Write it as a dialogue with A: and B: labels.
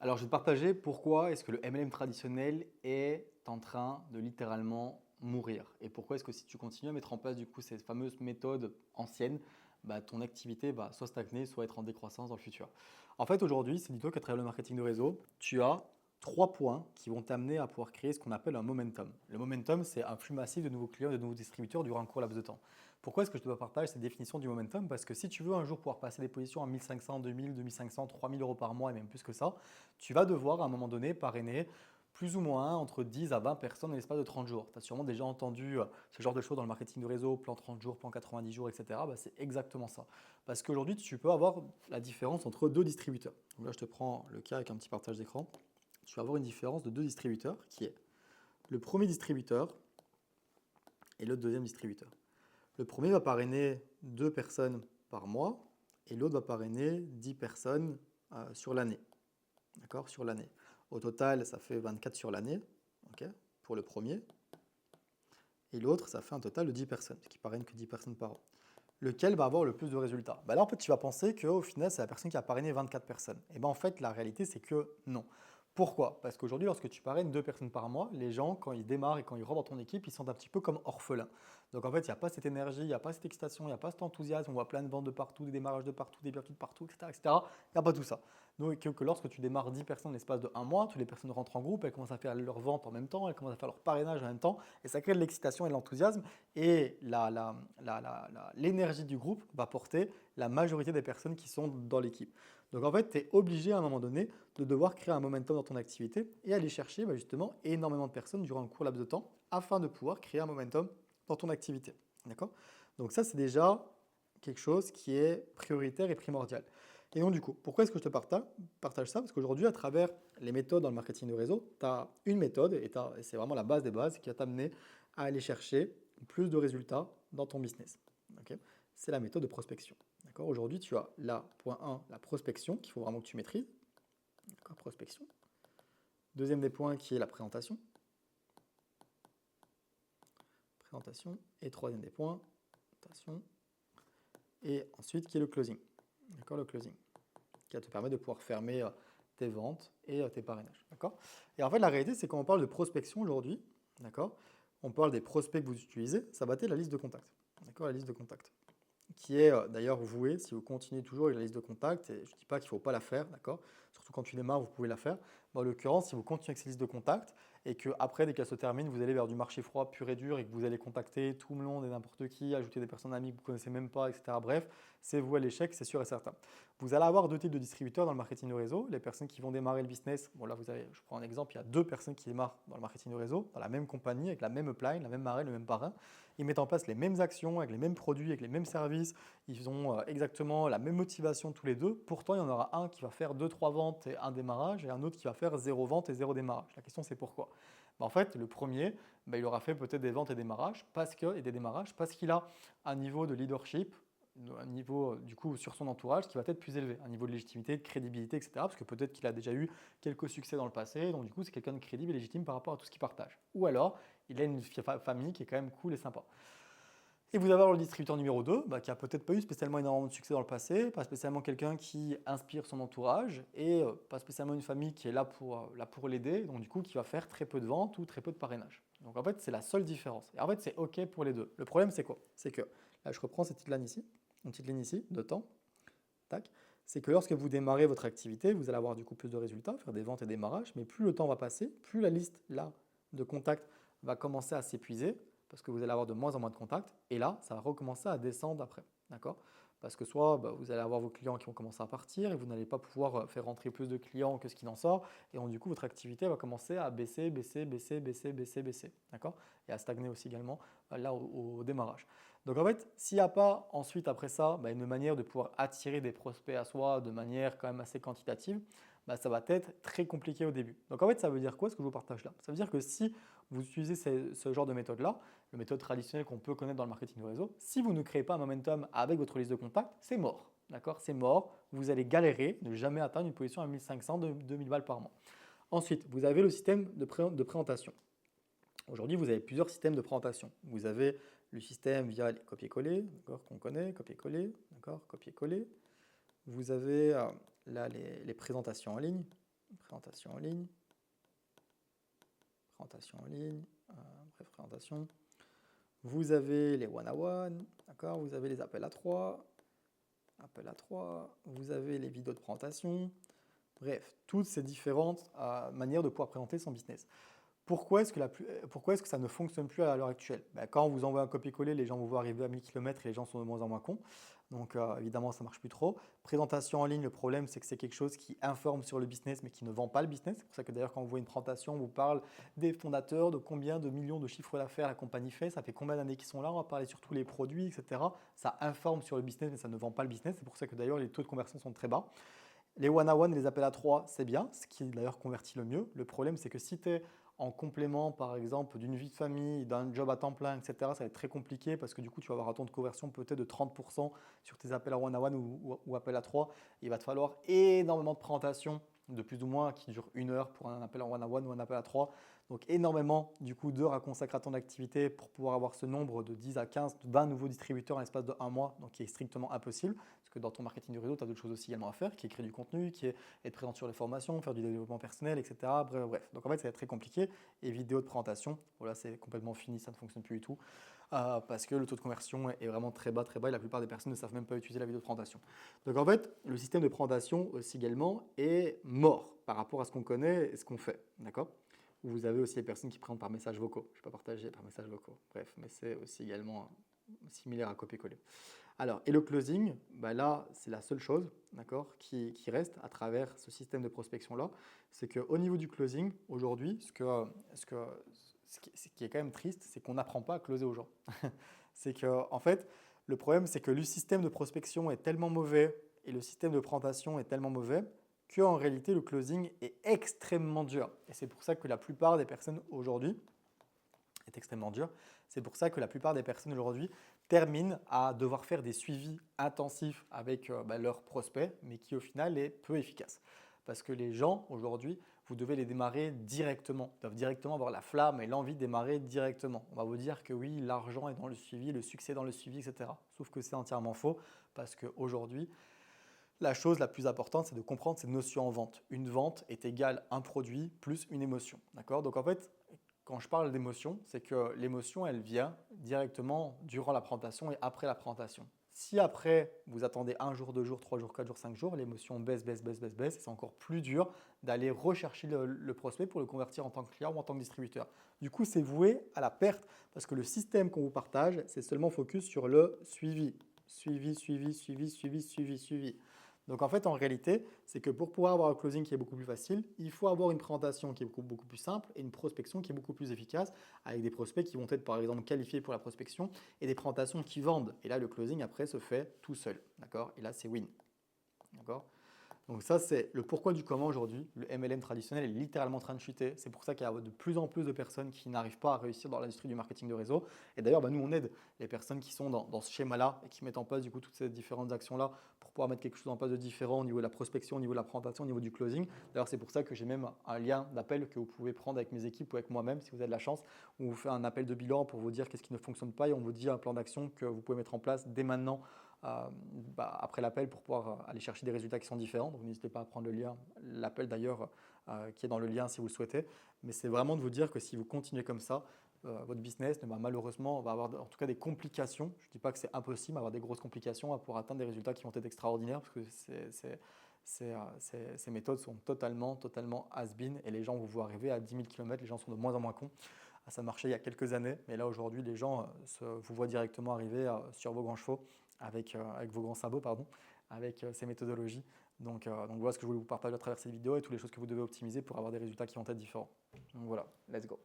A: Alors, je vais te partager pourquoi est-ce que le MLM traditionnel est en train de littéralement mourir et pourquoi est-ce que si tu continues à mettre en place du coup ces fameuses méthodes anciennes, bah, ton activité va soit stagner, soit être en décroissance dans le futur. En fait, aujourd'hui, c'est dis-toi qu'à travers le marketing de réseau, tu as trois points qui vont t'amener à pouvoir créer ce qu'on appelle un momentum. Le momentum, c'est un flux massif de nouveaux clients et de nouveaux distributeurs durant un court laps de temps. Pourquoi est-ce que je te partage cette définition du momentum? Parce que si tu veux un jour pouvoir passer des positions à 1500, 2000, 2500, 3000 euros par mois et même plus que ça, tu vas devoir à un moment donné parrainer plus ou moins entre 10 à 20 personnes en l'espace de 30 jours. Tu as sûrement déjà entendu ce genre de choses dans le marketing de réseau, plan 30 jours, plan 90 jours, etc. Bah, c'est exactement ça. Parce qu'aujourd'hui, tu peux avoir la différence entre deux distributeurs. Donc là, je te prends le cas avec un petit partage d'écran. Tu vas avoir une différence de deux distributeurs qui est le premier distributeur et le deuxième distributeur. Le premier va parrainer 2 personnes par mois et l'autre va parrainer 10 personnes sur l'année. D'accord, sur l'année. Au total, ça fait 24 sur l'année, ok, pour le premier. Et l'autre, ça fait un total de 10 personnes, ce qui parraine que 10 personnes par an. Lequel va avoir le plus de résultats? Bah là, en fait, tu vas penser qu'au final, c'est la personne qui a parrainé 24 personnes. Et bien, en fait, la réalité, c'est que non. Pourquoi? Parce qu'aujourd'hui, lorsque tu parraines 2 personnes par mois, les gens, quand ils démarrent et quand ils rentrent dans ton équipe, ils sont un petit peu comme orphelins. Donc, en fait, il n'y a pas cette énergie, il n'y a pas cette excitation, il n'y a pas cet enthousiasme. On voit plein de ventes de partout, des démarrages de partout, des virtudes de partout, etc., etc. Il n'y a pas tout ça. Donc, que lorsque tu démarres 10 personnes en l'espace de un mois, toutes les personnes rentrent en groupe, elles commencent à faire leur vente en même temps, elles commencent à faire leur parrainage en même temps, et ça crée de l'excitation et de l'enthousiasme. Et l'énergie du groupe va porter la majorité des personnes qui sont dans l'équipe. Donc en fait, tu es obligé à un moment donné de devoir créer un momentum dans ton activité et aller chercher justement énormément de personnes durant un court laps de temps afin de pouvoir créer un momentum dans ton activité. D'accord? Donc ça, c'est déjà quelque chose qui est prioritaire et primordial. Et donc du coup, pourquoi est-ce que je te partage ça? Parce qu'aujourd'hui, à travers les méthodes dans le marketing de réseau, tu as une méthode et c'est vraiment la base des bases qui va t'amener à aller chercher plus de résultats dans ton business. Okay, c'est la méthode de prospection. Aujourd'hui, tu as la point 1, la prospection, qu'il faut vraiment que tu maîtrises. Prospection. Deuxième des points qui est la présentation. Présentation. Et troisième des points, présentation. Et ensuite, qui est le closing. Le closing, qui va te permettre de pouvoir fermer tes ventes et tes parrainages. Et en fait, la réalité, c'est quand on parle de prospection aujourd'hui, on parle des prospects que vous utilisez, ça va être la liste de contacts. La liste de contacts, qui est d'ailleurs vouée, si vous continuez toujours avec la liste de contacts, et je ne dis pas qu'il ne faut pas la faire, d'accord? Surtout quand tu démarres, vous pouvez la faire. Mais en l'occurrence, si vous continuez avec cette liste de contacts et qu'après, dès qu'elle se termine, vous allez vers du marché froid pur et dur et que vous allez contacter tout le monde et n'importe qui, ajouter des personnes amies que vous ne connaissez même pas, etc. Bref, c'est vous à l'échec, c'est sûr et certain. Vous allez avoir deux types de distributeurs dans le marketing de réseau. Les personnes qui vont démarrer le business, bon là, je prends un exemple, il y a deux personnes qui démarrent dans le marketing de réseau, dans la même compagnie, avec la même upline, la même marraine, le même parrain. Ils mettent en place les mêmes actions, avec les mêmes produits, avec les mêmes services. Ils ont exactement la même motivation tous les deux. Pourtant, il y en aura un qui va faire 2-3 ventes et un démarrage et un autre qui va faire 0 vente et 0 démarrage. La question, c'est pourquoi? En fait, le premier, il aura fait peut-être des ventes et des démarrages parce qu'il a un niveau de leadership, un niveau du coup sur son entourage qui va être plus élevé, un niveau de légitimité, de crédibilité, etc. Parce que peut-être qu'il a déjà eu quelques succès dans le passé, donc du coup c'est quelqu'un de crédible et légitime par rapport à tout ce qu'il partage. Ou alors, il a une famille qui est quand même cool et sympa. Et vous avez alors le distributeur numéro 2, qui a peut-être pas eu spécialement énormément de succès dans le passé, pas spécialement quelqu'un qui inspire son entourage et pas spécialement une famille qui est là pour l'aider, donc du coup qui va faire très peu de ventes ou très peu de parrainage. Donc en fait, c'est la seule différence. Et en fait, c'est OK pour les deux. Le problème, c'est quoi? C'est que, là, je reprends cette petite ligne ici, de temps, tac, c'est que lorsque vous démarrez votre activité, vous allez avoir du coup plus de résultats, faire des ventes et des démarrages, mais plus le temps va passer, plus la liste là de contacts va commencer à s'épuiser, parce que vous allez avoir de moins en moins de contacts, et là, ça va recommencer à descendre après, d'accord? Parce que soit vous allez avoir vos clients qui vont commencer à partir et vous n'allez pas pouvoir faire rentrer plus de clients que ce qui en sort, et donc du coup, votre activité va commencer à baisser, d'accord? Et à stagner aussi également là au démarrage. Donc en fait, s'il n'y a pas ensuite après ça une manière de pouvoir attirer des prospects à soi de manière quand même assez quantitative, ça va être très compliqué au début. Donc en fait, ça veut dire quoi ce que je vous partage là? Ça veut dire que si vous utilisez ce genre de méthode-là, la méthode traditionnelle qu'on peut connaître dans le marketing de réseau, si vous ne créez pas un momentum avec votre liste de contacts, c'est mort. D'accord? C'est mort. Vous allez galérer, ne jamais atteindre une position à 1500, 2000 balles par mois. Ensuite, vous avez le système de présentation. Aujourd'hui, vous avez plusieurs systèmes de présentation. Vous avez le système via les copier-coller, qu'on connaît, copier-coller. Vous avez là les présentations en ligne. présentation en ligne, présentation en ligne, bref, présentation. Vous avez les one-à-one, d'accord, vous avez les appels à 3, vous avez les vidéos de présentation, bref, toutes ces différentes manières de pouvoir présenter son business. Pourquoi est-ce que ça ne fonctionne plus à l'heure actuelle? Quand on vous envoie un copier-coller, les gens vous voient arriver à 1000 km et les gens sont de moins en moins cons. Donc évidemment, ça ne marche plus trop. Présentation en ligne, le problème, c'est que c'est quelque chose qui informe sur le business, mais qui ne vend pas le business. C'est pour ça que d'ailleurs, quand vous voyez une présentation, on vous parle des fondateurs, de combien de millions de chiffres d'affaires la compagnie fait, ça fait combien d'années qu'ils sont là, on va parler sur tous les produits, etc. Ça informe sur le business, mais ça ne vend pas le business. C'est pour ça que d'ailleurs, les taux de conversion sont très bas. Les one-à-one et les appels à 3, c'est bien, ce qui d'ailleurs convertit le mieux. Le problème, c'est que si tu es en complément, par exemple, d'une vie de famille, d'un job à temps plein, etc., ça va être très compliqué parce que du coup, tu vas avoir un taux de conversion peut-être de 30% sur tes appels à one-à-one ou appels à 3. Il va te falloir énormément de présentations, de plus ou moins, qui durent 1 heure pour un appel en one-à-one ou un appel à 3. Donc énormément du coup d'heures à consacrer à ton activité pour pouvoir avoir ce nombre de 10 à 15, 20 nouveaux distributeurs en l'espace de 1 mois, donc qui est strictement impossible. Parce que dans ton marketing du réseau, tu as d'autres choses aussi également à faire, qui est créer du contenu, qui est être présent sur les formations, faire du développement personnel, etc. Bref. Donc en fait, ça va être très compliqué. Et vidéo de présentation, voilà, c'est complètement fini, ça ne fonctionne plus du tout. Parce que le taux de conversion est vraiment très bas et la plupart des personnes ne savent même pas utiliser la vidéo de présentation. Donc en fait, le système de présentation aussi également est mort par rapport à ce qu'on connaît et ce qu'on fait. D'accord ? Vous avez aussi les personnes qui présentent par messages vocaux. Je ne vais pas partager par messages vocaux. Bref, mais c'est aussi également similaire à copier-coller. Alors, et le closing, là, c'est la seule chose, d'accord, qui reste à travers ce système de prospection-là. C'est qu'au niveau du closing, aujourd'hui, ce qui est quand même triste, c'est qu'on n'apprend pas à closer aux gens. C'est que, en fait, le problème, c'est que le système de prospection est tellement mauvais et le système de présentation est tellement mauvais qu'en réalité, le closing est extrêmement dur. Et c'est pour ça que la plupart des personnes aujourd'hui est extrêmement dur. C'est pour ça que la plupart des personnes aujourd'hui terminent à devoir faire des suivis intensifs avec leurs prospects, mais qui au final est peu efficace. Parce que les gens aujourd'hui, vous devez les démarrer directement. Ils doivent directement avoir la flamme et l'envie de démarrer directement. On va vous dire que oui, l'argent est dans le suivi, le succès est dans le suivi, etc. Sauf que c'est entièrement faux parce qu'aujourd'hui, la chose la plus importante, c'est de comprendre cette notion en vente. Une vente est égale un produit plus une émotion. D'accord ? Donc en fait, quand je parle d'émotion, c'est que l'émotion, elle vient directement durant la présentation et après la présentation. Si après, vous attendez 1 jour, 2 jours, 3 jours, 4 jours, 5 jours, l'émotion baisse, et c'est encore plus dur d'aller rechercher le prospect pour le convertir en tant que client ou en tant que distributeur. Du coup, c'est voué à la perte parce que le système qu'on vous partage, c'est seulement focus sur le suivi. Suivi. Donc en fait, en réalité, c'est que pour pouvoir avoir un closing qui est beaucoup plus facile, il faut avoir une présentation qui est beaucoup plus simple et une prospection qui est beaucoup plus efficace avec des prospects qui vont être par exemple qualifiés pour la prospection et des présentations qui vendent. Et là, le closing après se fait tout seul. D'accord ? Et là, c'est win. D'accord ? Donc ça, c'est le pourquoi du comment aujourd'hui. Le MLM traditionnel est littéralement en train de chuter. C'est pour ça qu'il y a de plus en plus de personnes qui n'arrivent pas à réussir dans l'industrie du marketing de réseau. Et d'ailleurs, nous, on aide les personnes qui sont dans ce schéma-là et qui mettent en place du coup toutes ces différentes actions-là pour pouvoir mettre quelque chose en place de différent au niveau de la prospection, au niveau de la présentation, au niveau du closing. D'ailleurs, c'est pour ça que j'ai même un lien d'appel que vous pouvez prendre avec mes équipes ou avec moi-même si vous avez de la chance, où on vous fait un appel de bilan pour vous dire qu'est-ce qui ne fonctionne pas et on vous dit un plan d'action que vous pouvez mettre en place dès maintenant après l'appel pour pouvoir aller chercher des résultats qui sont différents. Donc n'hésitez pas à prendre le lien, l'appel d'ailleurs qui est dans le lien si vous le souhaitez. Mais c'est vraiment de vous dire que si vous continuez comme ça, votre business malheureusement va avoir en tout cas des complications. Je ne dis pas que c'est impossible, avoir des grosses complications pour atteindre des résultats qui vont être extraordinaires parce que ces méthodes sont totalement has-been et les gens vous voient arriver à 10 000 km, les gens sont de moins en moins cons. Ça marchait il y a quelques années, mais là aujourd'hui les gens vous voient directement arriver sur vos grands chevaux avec vos grands sabots, avec ces méthodologies. Donc voilà ce que je voulais vous partager à travers cette vidéo et toutes les choses que vous devez optimiser pour avoir des résultats qui vont être différents. Donc voilà, let's go.